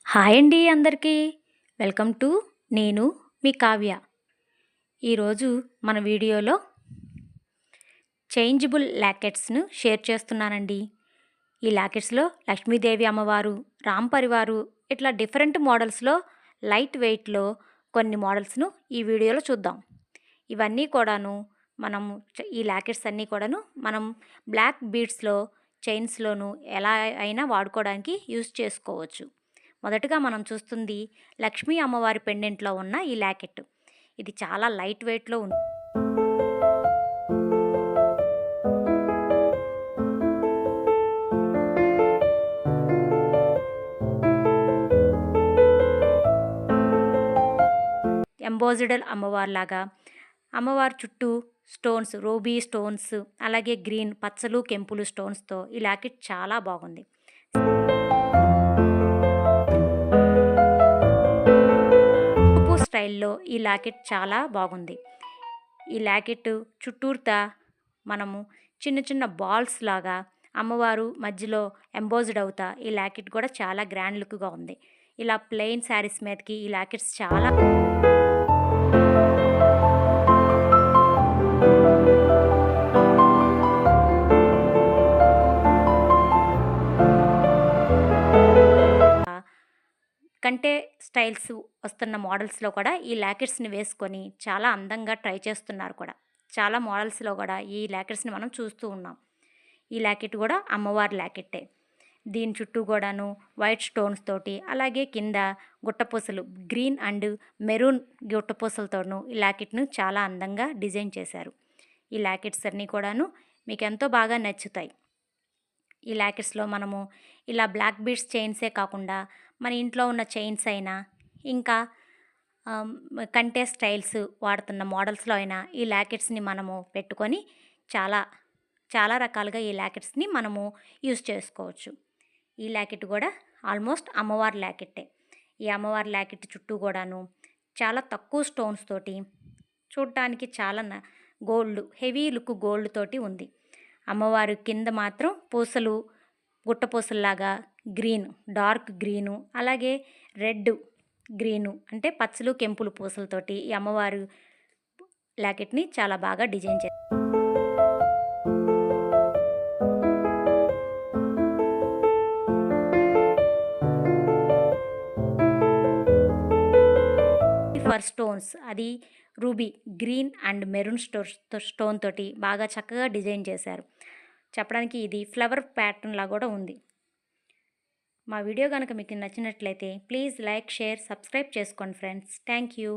Hi అండి అందరికీ. Welcome to నేను మీ కావ్య. ఈరోజు మన వీడియోలో చేంజబుల్ లాకెట్స్ను షేర్ చేస్తున్నానండి. ఈ లాకెట్స్లో లక్ష్మీదేవి అమ్మవారు, రామ్ పరివారు ఇట్లా డిఫరెంట్ మోడల్స్లో లైట్ వెయిట్లో కొన్ని మోడల్స్ను ఈ వీడియోలో చూద్దాం. ఇవన్నీ కూడాను ఈ లాకెట్స్ అన్నీ కూడాను మనం బ్లాక్ బీడ్స్లో చైన్స్లోను ఎలా అయినా వాడుకోవడానికి యూజ్ చేసుకోవచ్చు. మొదటగా మనం చూస్తుంది లక్ష్మీ అమ్మవారి పెండెంట్లో ఉన్న ఈ లాకెట్. ఇది చాలా లైట్ వెయిట్లో ఉంది. ఎంబోజిడల్ అమ్మవారిలాగా అమ్మవారి చుట్టూ స్టోన్స్, రూబీ స్టోన్స్, అలాగే గ్రీన్, పచ్చలు, కెంపులు స్టోన్స్తో ఈ లాకెట్ చాలా బాగుంది. స్టైల్లో ఈ లాకెట్ చాలా బాగుంది. ఈ లాకెట్ చుట్టూర్తా మనము చిన్న చిన్న బాల్స్ లాగా అమ్మవారు మధ్యలో ఎంబోజ్డ్ అవుతా ఈ లాకెట్ కూడా చాలా గ్రాండ్ లుక్గా ఉంది. ఇలా ప్లెయిన్ శారీస్ మీదకి ఈ లాకెట్స్ చాలా కంటే స్టైల్స్ వస్తున్న మోడల్స్లో కూడా ఈ లాకెట్స్ని వేసుకొని చాలా అందంగా ట్రై చేస్తున్నారు కూడా. చాలా మోడల్స్లో కూడా ఈ లాకెట్స్ని మనం చూస్తూ ఉన్నాం. ఈ లాకెట్ కూడా అమ్మవారి లాకెట్టే. దీని చుట్టూ కూడాను వైట్ స్టోన్స్ తోటి, అలాగే కింద గుట్టపూసలు గ్రీన్ అండ్ మెరూన్ గుట్టపూసలతోనూ ఈ లాకెట్ను చాలా అందంగా డిజైన్ చేశారు. ఈ లాకెట్స్ అన్నీ కూడాను మీకు ఎంతో బాగా నచ్చుతాయి. ఈ లాకెట్స్లో మనము ఇలా బ్లాక్ బీడ్స్ చైన్సే కాకుండా మన ఇంట్లో ఉన్న చైన్స్ అయినా, ఇంకా కంటే స్టైల్స్ వాడుతున్న మోడల్స్లో అయినా ఈ లాకెట్స్ని మనము పెట్టుకొని చాలా చాలా రకాలుగా ఈ లాకెట్స్ని మనము యూజ్ చేసుకోవచ్చు. ఈ లాకెట్ కూడా ఆల్మోస్ట్ అమ్మవారి లాకెట్టే. ఈ అమ్మవారి లాకెట్ చుట్టూ కూడాను చాలా తక్కువ స్టోన్స్ తోటి చూడటానికి చాలా గోల్డ్, హెవీ లుక్ గోల్డ్ తోటి ఉంది. అమ్మవారు కింద మాత్రం పూసలు, గుట్టపూసల్లాగా గ్రీన్, డార్క్ గ్రీను, అలాగే రెడ్ గ్రీను అంటే పచ్చలు, కెంపులు పూసలతోటి ఈ అమ్మవారు లాకెట్ని చాలా బాగా డిజైన్ చేశారు. ఫర్ స్టోన్స్ అది ruby, green and maroon stone తోటి బాగా చక్కగా డిజైన్ చేశారు. చెప్పడానికి ఇది ఫ్లవర్ ప్యాటర్న్లా కూడా ఉంది. మా వీడియో కనుక మీకు నచ్చినట్లయితే ప్లీజ్ లైక్, షేర్, సబ్స్క్రైబ్ చేసుకోండి ఫ్రెండ్స్. Thank you.